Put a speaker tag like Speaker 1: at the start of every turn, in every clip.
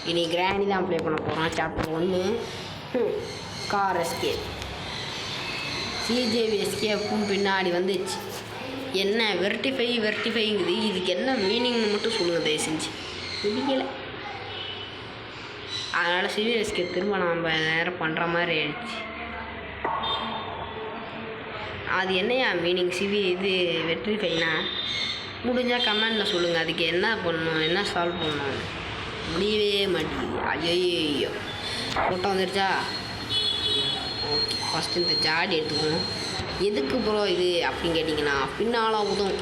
Speaker 1: இனி கிராணி தான் ப்ளே பண்ண போகிறோம். Chapter 1 car escape. சிஜேவி எஸ்கேப்பும் பின்னாடி வந்துச்சு. என்ன வெர்டிஃபைங்குது, இதுக்கு என்ன மீனிங்னு மட்டும் சொல்லுங்கள் தயவு செஞ்சு. பிடிக்கலை. அதனால் சிவியர் எஸ்கேப் திரும்ப நம்ம நேரம் பண்ணுற மாதிரி ஆயிடுச்சு. அது என்னையா மீனிங் இது வெர்டிஃபைனா? முடிஞ்சால் கமெண்டில் சொல்லுங்கள். அதுக்கு என்ன பண்ணணும், என்ன சால்வ் பண்ணணும் முடியவே மாட்டேங்குது. ஐயோ ஃபோட்டோ வந்துருச்சா? ஓகே, ஃபஸ்ட்டு இந்த ஜாடி எடுத்துக்கணும். எதுக்கு ப்ரோ இது அப்படின்னு கேட்டிங்கன்னா பின்னால் உதவும்.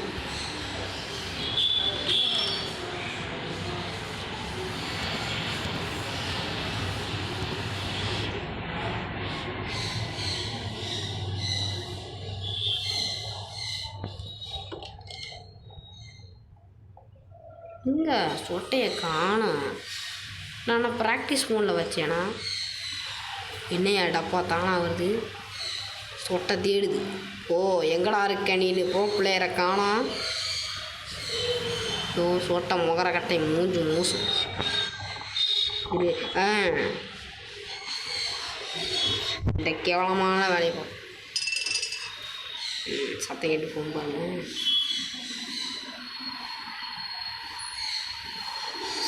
Speaker 1: இங்கே சொட்டையை காணும். நான் ப்ராக்டிஸ் மோடில் வச்சேன்னா என்னையா டப்பா தானா வருது. சொட்டை தேடுது. ஓ எங்கடா இருக்க நீனு? ப்ரோ பிளேயரை காணோம். ஓ சொட்டை முகர கட்டை மூஞ்சு மூசு இது. இந்த கேவலமான வேலையை போ. சத்தம் கேட்டு ஃபோன் பண்ணு.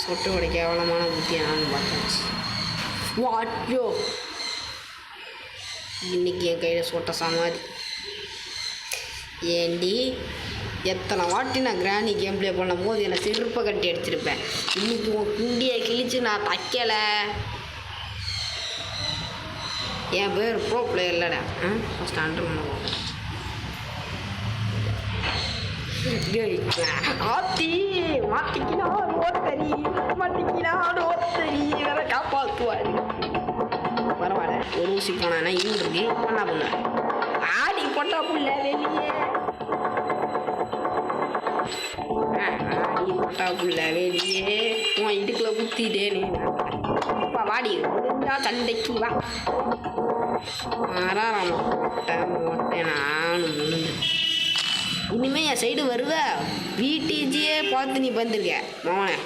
Speaker 1: சொட்டோட கேவலமான புத்தியை நான் பார்த்தாச்சு. வாட்யோ இன்னைக்கு என் கையில் சொட்ட சமாதி. ஏண்டி எத்தனை வாட்டி நான் கிராணி கேம் ப்ளே பண்ணும் போது என்னை சிறுப்பை கட்டி அடிச்சிருப்பேன். இன்னைக்கு உன் குண்டியை கிழிச்சு நான் தைக்கலை. என் பேர் ப்ரோ பிளேயர் இல்லைடா. ஃபஸ்ட் அண்டர் பண்ணுவோம். ஆத்தி மாட்டிக்கினா ஓத்தரி, மாட்டிக்கினா ஓத்தரி வேற காப்பாற்றுவாரு. பரவாயில்ல, ஒரு ஊசி போனா இன்னும் இருக்கு. என்ன பண்ணுவேன்? ஆடி போட்டா புள்ள வெளியே. ஆடி போட்டா புள்ள வெளியே. உன் இடுக்கில் குத்திட்டேன்னு இப்போ வாடி முடிஞ்சா சண்டைக்கு வா. ஆறாம் மொட்டை நானும் முடிஞ்சு. இனிமேல் என் சைடு வருவ பிடிஜியே பார்த்து நீ வந்துருக்க மோனே.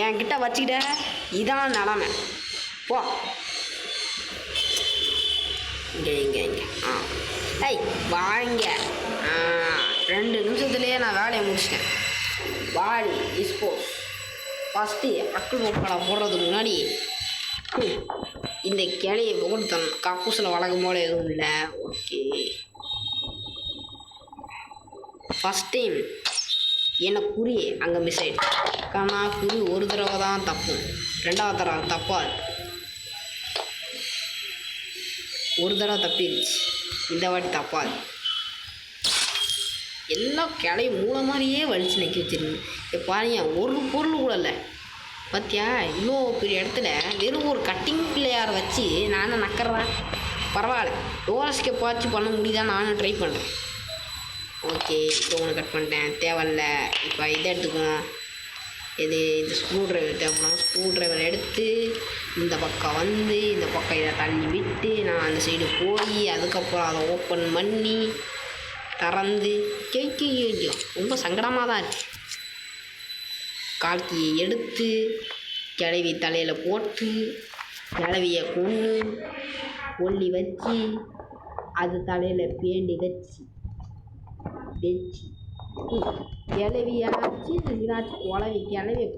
Speaker 1: என்கிட்ட வச்சுக்கிட்ட இதான் நிலமை. போ இங்கே ஐய் வாங்க. 2 நிமிஷத்துலேயே நான் வேலையை முடிச்சிட்டேன். வாடி டிஸ்போஸ். ஃபஸ்ட்டு அக்குள் படம் போடுறதுக்கு முன்னாடி இந்த கிளையை கொடுத்தணும். கக்கூசில் வழக்கம் போல எதுவும் இல்லை. ஓகே, ஃபஸ்ட் டைம் எனக்கு குறி அங்கே மிஸ் ஆகிடுச்சு. ஆனால் குறி ஒரு தடவை தான் தப்பும், 2வது தடவை தப்பாது. ஒரு தடவை தப்பிடுச்சு, இந்த வாட்டி தப்பாது. எல்லாம் கிளை மூளை மாதிரியே வலிச்சு நிற்க வச்சிருக்கு. இப்போ பாருங்க, ஒரு பொருள் கூட இல்லை பார்த்தியா? இவ்வளோ பெரிய இடத்துல வெறும் ஒரு கட்டிங் பிள்ளையாரை வச்சு நானும் நக்கறேன். பரவாயில்ல, டோரஸ்கே பார்த்து பண்ண முடியுதா? நானும் ட்ரை பண்ணுறேன். ஓகே, இப்போ ஒன்று கட் பண்ணிட்டேன், தேவையில்ல. இப்போ இதை எடுத்துக்குவோம். இது இந்த ஸ்க்ரூ ட்ரைவர் தேவைப்படும். ஸ்க்ரூ ட்ரைவர் எடுத்து இந்த பக்கம் வந்து இந்த பக்கம் இதை தள்ளி விட்டு நான் அந்த சைடு போய் அதுக்கப்புறம் அதை ஓப்பன் பண்ணி திறந்து கேட்கும். ரொம்ப சங்கடமாக தான் இருக்குது. கால்கியை எடுத்து கிளவி தலையில் போட்டு கிளவியை கொல்லி வச்சு அது தலையில் பேண்டி வச்சு கிளவியாச்சு இதாச்சும்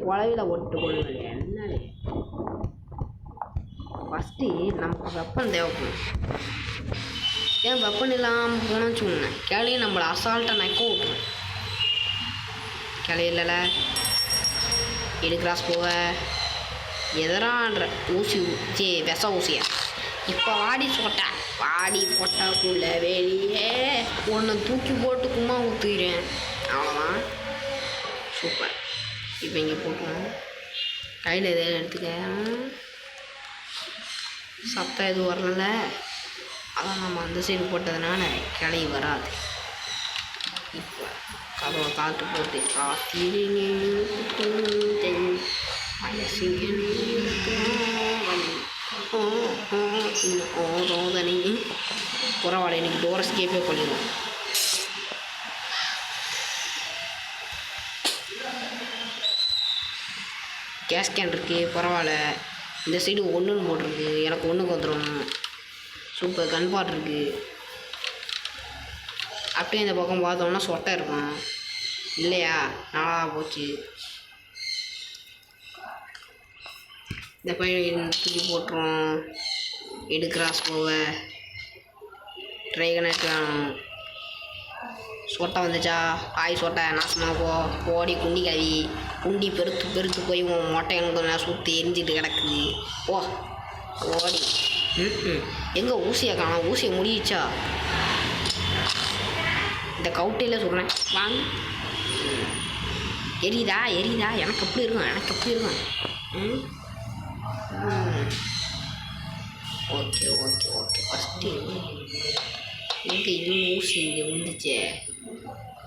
Speaker 1: குழவியில் ஒட்டு கொள்ளுங்க. என்னடே ஃபஸ்ட்டு நமக்கு வெப்பன் தேவைப்படும். ஏன் வெப்பன் இல்லாமல் போனோன்னு சொன்னேன். கிளையை நம்மளை அசால்ட்டாக நக்க விட்டுரும். கிளையில்ல எடுக்ராஸ் போக எதரான்ற ஊசி விஷ ஊசியா. இப்போ வாடி சொட்டேன். வாடி போட்டாக்குள்ள வெளியே ஒன்று தூக்கி போட்டு கும்மா ஊற்றுக்கிறேன். அவ்வளோதான், சூப்பர். இப்போ இங்கே போட்டோம். கையில் எதாவது எடுத்துக்க. சத்தம் எதுவும் வரல. அதான் நம்ம அந்த சைடு போட்டதுனால கிளை வராது. இப்போ கதவை காற்று போட்டு ரோதனை பரவாயில்ல. இன்னைக்கு டோரஸ்கேப்பே பண்ணிடுவோம். கேஸ் கேன் இருக்குது, பரவாயில்ல. இந்த சைடு ஒன்றுன்னு போட்டிருக்கு, எனக்கு ஒன்றுக்கு வந்துடும். சூப்பர் கன்பாட் இருக்குது. அப்படியே இந்த பக்கம் பார்த்தோம்னா சொட்டை இருக்கும் இல்லையா? நல்லா போச்சு. இந்த பையன் தூக்கி போட்டுரும். எடுக்ராஸ் போக ட்ரைகன் எடுத்துக்கணும். சொட்டை வந்துச்சா? ஆய் சொட்டை நாசமாக போடி குண்டி கவி குண்டி பெருத்து போய் உன் மொட்டை எனக்கு கொஞ்சம் சுற்றி எரிஞ்சிட்டு கிடக்குது. ஓடி எங்கே ஊசியை காணும்? ஊசியை முடிச்சா? இந்த கவுட்டையில் சொல்கிறேன் வாங்க. எரியுதா? எனக்கு எப்படி இருக்கும்? ஓகே ஃபஸ்ட்டு எங்கே இன்னும் ஊசி இங்கே வந்துச்சே.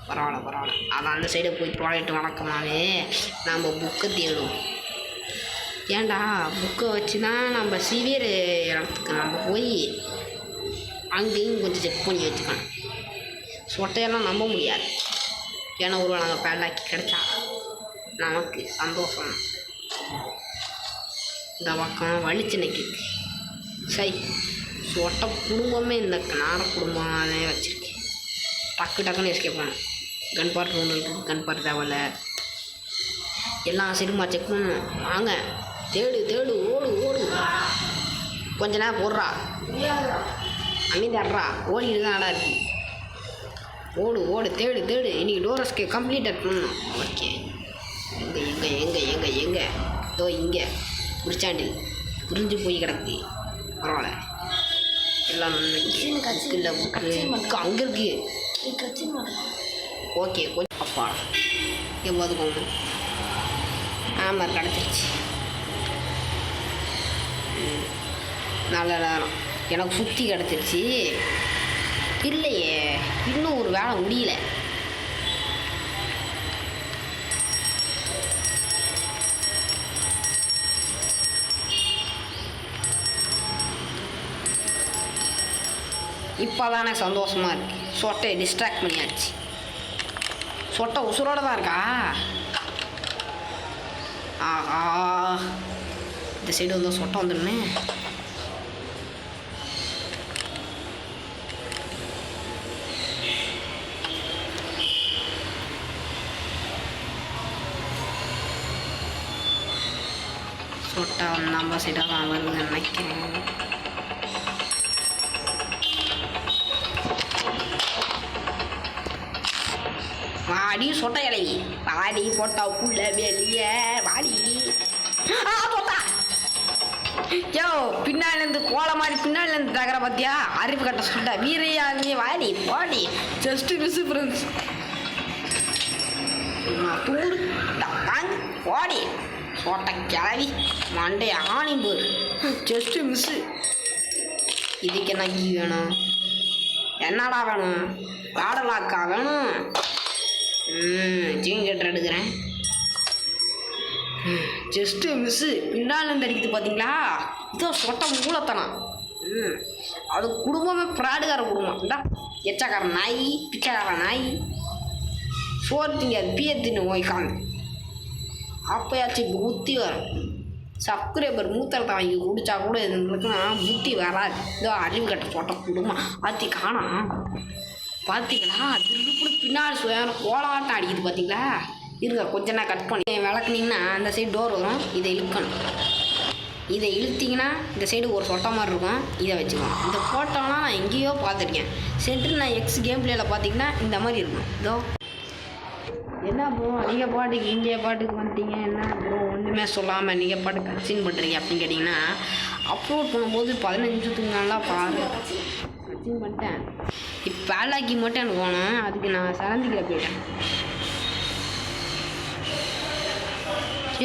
Speaker 1: பரவாயில்ல. அது அந்த சைடை போய் ப்ராடக்ட் வழக்கமாகவே நம்ம புக்கை தேடும். ஏன்டா புக்கை வச்சு தான் நம்ம சிவியர் இடத்துக்கு நம்ம போய் அங்கேயும் கொஞ்சம் செக் பண்ணி வச்சுக்கணும். சொட்டையெல்லாம் நம்ப முடியாது. ஏன்னா ஒரு நாங்கள் பேண்டாக்கி கிடைச்சா நமக்கு சந்தோஷம். இந்த பக்கம் வலிச்சு நிற்கிது. சரி சொட்டை குடும்பமே இந்த நார குடும்பமே வச்சுருக்கேன். டக்குன்னு எஸ்கேப் பண்ணணும். கன்பாட் ரூம் இருக்குது. கன்பாட் தேவையில்ல. எல்லாம் சினிமா செக் பண்ணணும். வாங்க தேடு ஓடு. கொஞ்ச நேரம் போடுறா அமைதியாடுறா. ஓடிட்டு தான் ஆடா இருக்கு. ஓடு தேடு. இன்றைக்கி டோரஸ்க்கு கம்ப்ளீட் பண்ணணும். ஓகே எங்கே இதோ இங்கே குறிச்சாண்டில் புரிஞ்சு போய் கிடக்கு. பரவாயில்ல எல்லாம் இல்லை புக்கு அங்கே இருக்கு. ஓகே கொஞ்சம் அப்பா எவ்வளோ போங்க. ஆமாம் கிடச்சிருச்சு. நல்ல நேரம் எனக்கு சுற்றி கிடச்சிருச்சு. இல்லையே இன்னும் ஒரு வேலை முடியல. இப்போ தானே சந்தோஷமாக இருக்குது. சொட்டையை டிஸ்ட்ராக்ட் பண்ணியாச்சு. சொட்டை உசுரோடு தான் இருக்கா? ஆஹா இந்த சைடு வந்து சொட்டை வந்துடுமே. சொட்டை வந்து நம்ம சைடாக தான் வருதுன்னு நினைக்கிறேன். வாடி சொட்டை இலவி வாடி போட்டா புள்ள வெளியே வாடி. போட்டா யோ பின்னாலேருந்து கோலை மாதிரி பின்னாலேருந்து தகர பார்த்தியா? அறிவு கட்ட சொட்டா வீரையாங்க வாடி போடி. ஜஸ்ட் மிஸ் ஃப்ரெண்ட்ஸ் தூரு வாங்க போடி. சொட்டை கிளவி மண்டே ஆணி போர். Just miss. இதுக்கு என்ன கீ வேணும்? என்னடா வேணும்? பாடலாக்கா வேணும். ஜீன் கட்டர் எடுக்கிறேன். ஜஸ்ட்டு மிஸ்ஸு பின்னாலேருந்து அடிக்குது பார்த்தீங்களா? இதோ சொட்டை மூலத்தனம். அது குடும்பமே பிராடுகார குடும்பம். இந்தா எச்சக்கார நாய் பிச்சைக்கார நாய் சோறு திங்காது பியத்தின்னு ஓய்க்காங்க. அப்போயாச்சும் புத்தி வரும். சப்ஸ்கிரைபர் மூத்தரத்தை வாங்கி குடித்தா கூட இதுங்களுக்குன்னா புத்தி வராது. இதோ அறிவு கட்ட சொட்டை குடும்பம் ஆத்தி காணோம். பார்த்தீங்களா திருப்பி பின்னாடி சுயம் கோலாட்டம் அடிக்குது பார்த்தீங்களா? இருங்க கொஞ்ச நேரம் கட் பண்ணி விளக்குனீங்கன்னா அந்த சைடு டோர் வரும். இதை இழுக்கணும். இதை இழுத்திங்கன்னா இந்த சைடு ஒரு சொட்டை மாதிரி இருக்கும். இதை வச்சுக்கணும். இந்த ஃபோட்டோலாம் நான் எங்கேயோ பார்த்துருக்கேன். சென்ட்ரு நான் எக்ஸ் கேம் பிளேயில் பார்த்தீங்கன்னா இந்த மாதிரி இருக்கும். இதோ என்ன ப்ரோ நீங்கள் பாட்டுக்கு இங்கே பாட்டுக்கு வந்துட்டீங்க, என்ன ப்ரோ ஒன்றுமே சொல்லாமல் நீங்கள் பாட்டுக்கு கன்சின் பண்ணுறீங்க அப்படின்னு கேட்டிங்கன்னா, அப்லோட் பண்ணும்போது 15 நிமிஷத்துக்கு நல்லா பாரு கன்சின் பண்ணிட்டேன். இப்போ பேலாக்கி மட்டும் எனக்கு போனேன். அதுக்கு நான் சரந்திக்கிற போயிட்டேன்.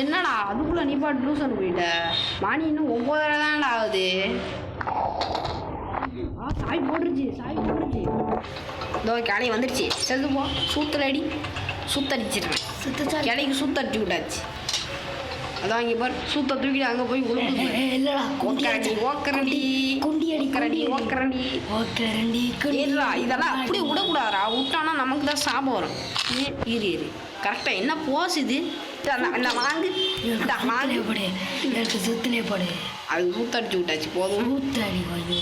Speaker 1: என்னடா அதுக்குள்ளே நீ பாட்டு லூசன் போயிட்ட? மணி இன்னும் 9:30 தான்டா ஆகுது. சாய் போட்டுருச்சு. இதோ கிளை வந்துடுச்சு. செல்லு போ சூத்துல அடி சுத்தடிச்சிருக்கேன். கிளைக்கு சுத்தடிச்சு விட்டாச்சு. அதான் இங்கே பாரு சூத்த தூக்கிட்டு அங்கே போய் உழுப்பு. இதெல்லாம் அப்படியே விடக்கூடாதா? விட்டானா நமக்கு தான் சாபம் வரும். இரு கரெக்டாக என்ன போஸ் இது? இந்த வாங்கு வாங்கு
Speaker 2: படு எனக்கு சுத்திலே படு
Speaker 1: அது ஊத்தடிச்சு விட்டாச்சு போதும்
Speaker 2: ஊத்தாடி வாங்கி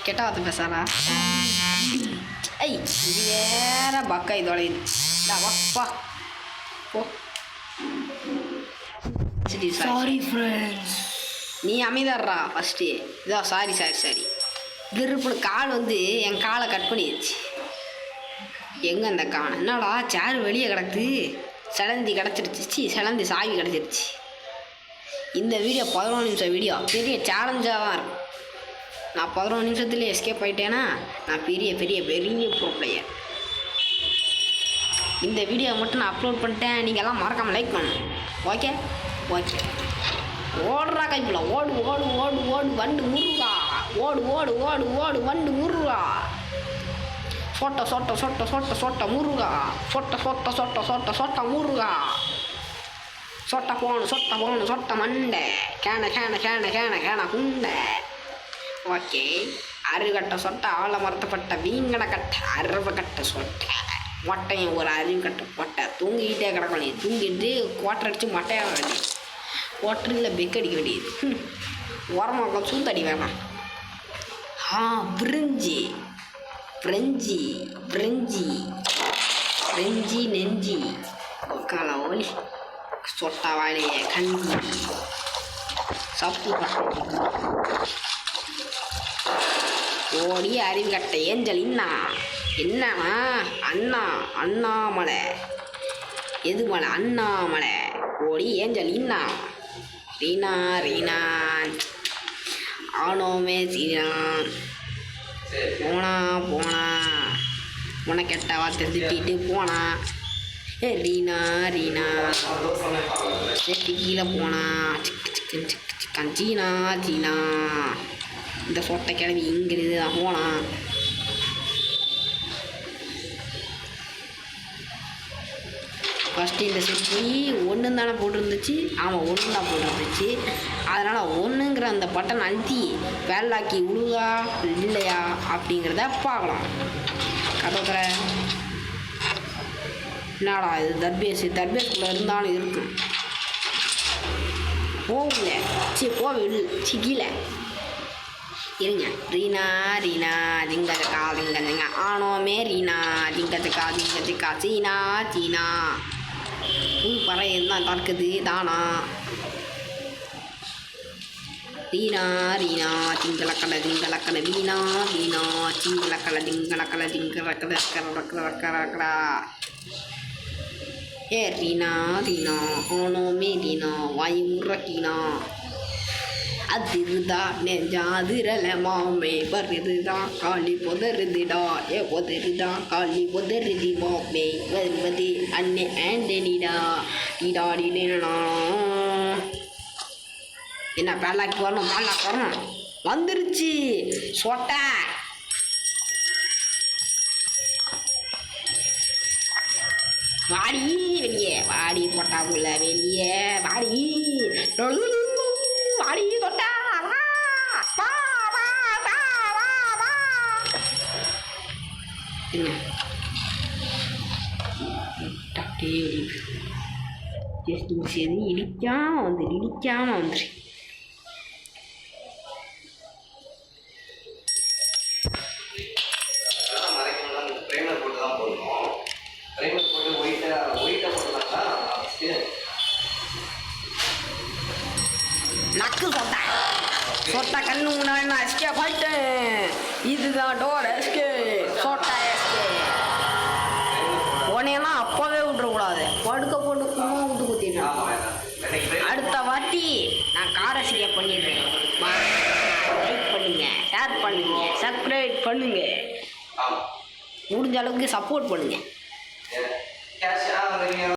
Speaker 1: கெட்ட வார்த்தை பேசாரா ஐய் இது வேற பக்கா இதோட இது வா போ சரி
Speaker 2: சாரி ஃப்ரெண்ட்ஸ்
Speaker 1: நீ அமைதாடுறா ஃபஸ்ட்டு இதான் சாரி திருப்புல கால் வந்து என் காலை கட் பண்ணிடுச்சு எங்கே அந்த கால் என்னடா சேர் வெளியே கிடக்குது சிலந்தி சிலந்தி சாவி கிடச்சிருச்சு இந்த வீடியோ 11 நிமிஷம் வீடியோ பெரிய சேலஞ்சாக தான் இருக்கும் நான் 11 நிமிஷத்துலேயே எஸ்கேப் ஆகிட்டேன்னா நான் பெரிய ப்ரோ பிளேயர் இந்த வீடியோ மட்டும் நான் அப்லோட் பண்ணிட்டேன் நீங்கள் எல்லாம் மறக்காமல் லைக் பண்ணணும் ஓகே ஓடுறா கைப்பில் ஓடு வண்டு முருகா ஓடு வண்டு முருகா சொட்ட முருகா சொட்ட முருகா சொட்ட போணும் சொட்ட மண்டை கேன குண்டை ஓகே அருகட்ட சொட்ட ஆழ மரத்தப்பட்ட வீங்கட கட்ட அருவ கட்ட சொட்ட மொட்டையும் ஒரு அருவி கட்ட பொட்டை தூங்கிக்கிட்டே கிடக்கணும் நீ தூங்கிட்டு குவாட்டர் அடித்து மட்டையாக வேண்டியது குவாட்டரில் பெக் அடிக்க வேண்டியது உரமாக சூத்தடி வேணாம் பிரெஞ்சி நெஞ்சி ஒக்கால ஓலி சொட்டா வாழைய கஞ்சி சப்பு ஓடி அறிவு கட்ட ஏஞ்சல் என்னன்னா அண்ணாமலை எது மலை அண்ணாமலை ஓடி ஏஞ்சல் ரீனா ஆனோமே சீரான் போனா உன கெட்ட வார்த்தை திட்டிட்டு போனா ரீனா செட்டி கீழே போனா சிக்கன் சீனா இந்த சொட்டை கிளம்பி இங்கிருந்து தான் போனான் ஃபஸ்ட்டு இந்த செட்டி ஒன்று தானே போட்டிருந்துச்சு ஆமாம் ஒன்று தான் போட்டிருந்துச்சு அதனால் ஒன்றுங்கிற அந்த பட்டன் அழுத்தி வேலாக்கி உழுதா இல்லையா அப்படிங்கிறத பார்க்கலாம் கதவுக்கிற என்னடா இது தர்பேஸ்குள்ளே இருந்தாலும் இருக்கும் போகல கீழே இருங்க ரீனா திங்க ஆனோமே ரீனா திங்கத்துக்கா சீனா பறை தான் தற்குது தானா ரீனா திங்களக்கலை வீணா திங்களக்கலை ஏ ரீனா ஆனோமே ரீனா வாய் முறக்கினா அதிருதா நெஞ்சாதிரல மாமே வருதுதான் காலி பொதருதுடா காலி பொதருதி மாமே வருவது அண்ணே ஆண்டனிடா டிடா என்ன பேலாக்கி வரணும் வந்துருச்சு சொட்ட வாடி வெளியே வாடி போட்டாப்புல வெளியே வாடி தொட்டா இடிக்காம வந்துரு நக்கு சொட்டா கண்ணு முன்னாடி நான் எஸ்கே போயிட்டேன் இதுதான் டோர் எஸ்கே சொட்டா எஸ்கே உனையெல்லாம் அப்போவே விட்டுறக்கூடாது படுக்க போட்டு கும்மா விட்டு குத்திடுறேன் அடுத்த வாட்டி நான் காரசிக்க பண்ணிடுறேன் லைக் பண்ணுங்க ஷேர் பண்ணுங்க சப்ஸ்கிரைப் பண்ணுங்க முடிஞ்ச அளவுக்கு சப்போர்ட் பண்ணுங்க